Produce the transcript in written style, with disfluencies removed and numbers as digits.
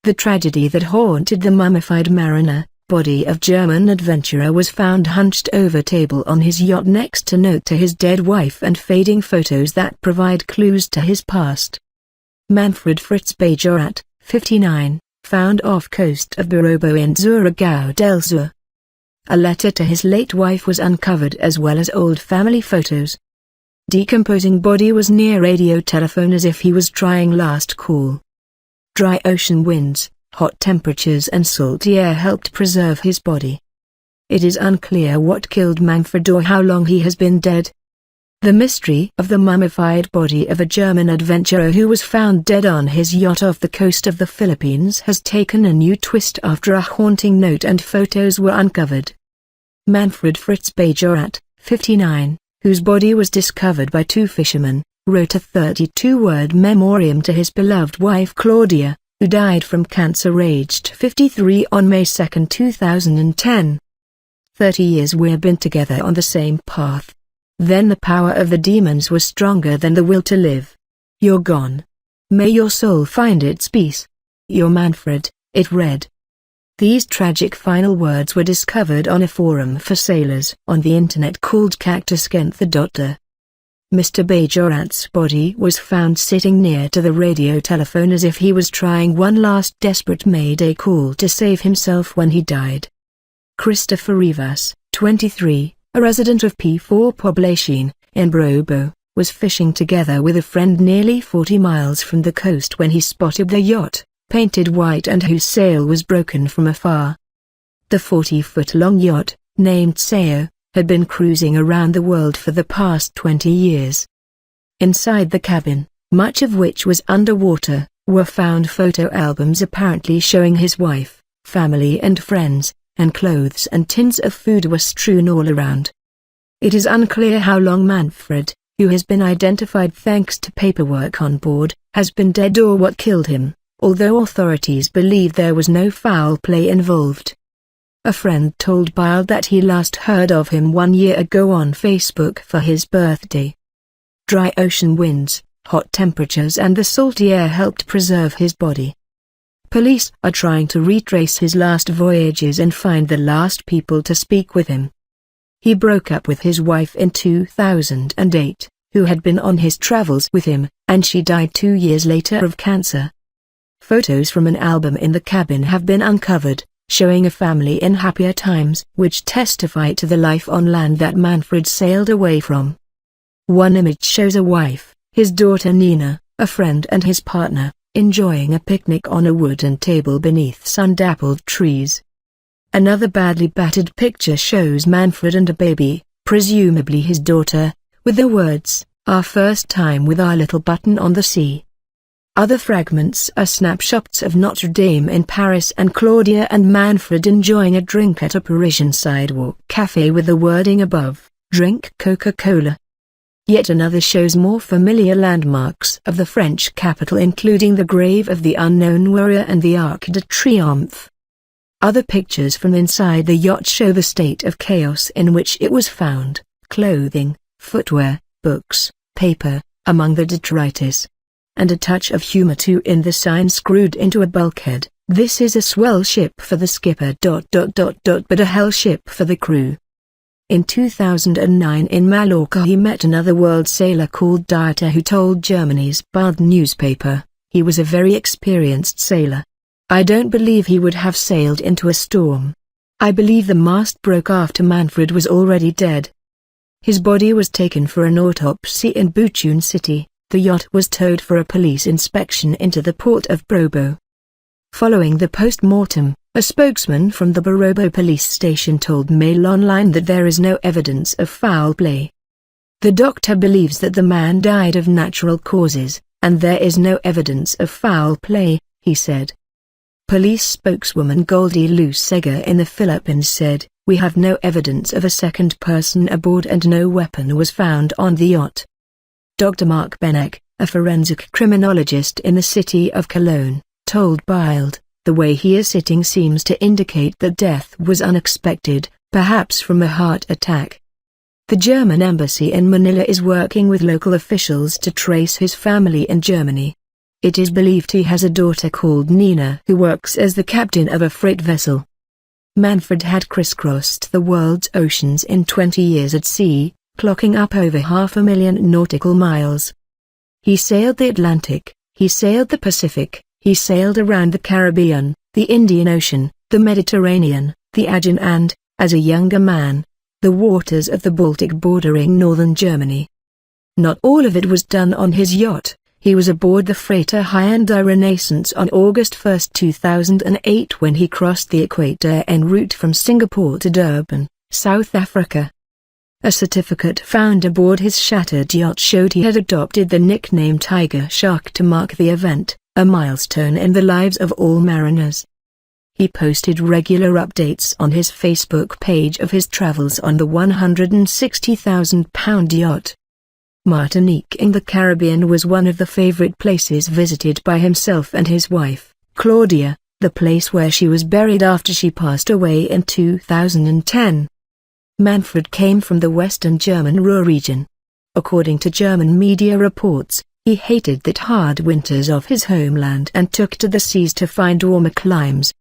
The tragedy that haunted the mummified mariner, body of German adventurer was found hunched over table on his yacht next to note to his dead wife and fading photos that provide clues to his past. Manfred Fritz Bajorat, 59, found off coast of Barobo in Surigao del Sur. A letter to his late wife was uncovered as well as old family photos. Decomposing body was near radio telephone as if he was trying last call. Dry ocean winds, hot temperatures and salty air helped preserve his body. It is unclear what killed Manfred or how long he has been dead. The mystery of the mummified body of a German adventurer who was found dead on his yacht off the coast of the Philippines has taken a new twist after a haunting note and photos were uncovered. Manfred Fritz Bajorat, 59, whose body was discovered by two fishermen, wrote a 32-word memoriam to his beloved wife Claudia, who died from cancer aged 53 on May 2, 2010. 30 years we've been together on the same path. Then the power of the demons was stronger than the will to live. You're gone. May your soul find its peace. Your Manfred, it read. These tragic final words were discovered on a forum for sailors on the internet called Cactus.the. Mr. Bajorat's body was found sitting near to the radio telephone as if he was trying one last desperate mayday call to save himself when he died. Christopher Rivas, 23, a resident of P4 Poblacion, in Barobo, was fishing together with a friend nearly 40 miles from the coast when he spotted the yacht, painted white and whose sail was broken from afar. The 40-foot-long yacht, named Sao, had been cruising around the world for the past 20 years. Inside the cabin, much of which was underwater, were found photo albums apparently showing his wife, family and friends, and clothes and tins of food were strewn all around. It is unclear how long Manfred, who has been identified thanks to paperwork on board, has been dead or what killed him, although authorities believe there was no foul play involved. A friend told Bild that he last heard of him 1 year ago on Facebook for his birthday. Dry ocean winds, hot temperatures and the salty air helped preserve his body. Police are trying to retrace his last voyages and find the last people to speak with him. He broke up with his wife in 2008, who had been on his travels with him, and she died 2 years later of cancer. Photos from an album in the cabin have been uncovered, showing a family in happier times which testify to the life on land that Manfred sailed away from. One image shows a wife, his daughter Nina, a friend and his partner, enjoying a picnic on a wooden table beneath sun-dappled trees. Another badly battered picture shows Manfred and a baby, presumably his daughter, with the words, "Our first time with our little button on the sea." Other fragments are snapshots of Notre Dame in Paris and Claudia and Manfred enjoying a drink at a Parisian sidewalk cafe with the wording above, "Drink Coca-Cola." Yet another shows more familiar landmarks of the French capital including the grave of the unknown warrior and the Arc de Triomphe. Other pictures from inside the yacht show the state of chaos in which it was found, clothing, footwear, books, paper, among the detritus. And a touch of humor too in the sign screwed into a bulkhead, "This is a swell ship for the skipper ... but a hell ship for the crew." In 2009 in Mallorca he met another world sailor called Dieter who told Germany's Bild newspaper, he was a very experienced sailor. "I don't believe he would have sailed into a storm. I believe the mast broke after Manfred was already dead." His body was taken for an autopsy in Buchun City. The yacht was towed for a police inspection into the port of Barobo. Following the post-mortem, a spokesman from the Barobo police station told Mail Online that there is no evidence of foul play. The doctor believes that the man died of natural causes, and there is no evidence of foul play, he said. Police spokeswoman Goldie Lucega in the Philippines said, "We have no evidence of a second person aboard and no weapon was found on the yacht." Dr. Mark Benek, a forensic criminologist in the city of Cologne, told Bild, "The way he is sitting seems to indicate that death was unexpected, perhaps from a heart attack." The German embassy in Manila is working with local officials to trace his family in Germany. It is believed he has a daughter called Nina who works as the captain of a freight vessel. Manfred had crisscrossed the world's oceans in 20 years at sea, clocking up over 500,000 nautical miles. He sailed the Atlantic, he sailed the Pacific, he sailed around the Caribbean, the Indian Ocean, the Mediterranean, the Aegean and, as a younger man, the waters of the Baltic bordering northern Germany. Not all of it was done on his yacht. He was aboard the freighter Hyundai Renaissance on August 1, 2008 when he crossed the equator en route from Singapore to Durban, South Africa. A certificate found aboard his shattered yacht showed he had adopted the nickname Tiger Shark to mark the event, a milestone in the lives of all mariners. He posted regular updates on his Facebook page of his travels on the £160,000 yacht. Martinique in the Caribbean was one of the favorite places visited by himself and his wife, Claudia, the place where she was buried after she passed away in 2010. Manfred came from the western German Ruhr region. According to German media reports, he hated the hard winters of his homeland and took to the seas to find warmer climes.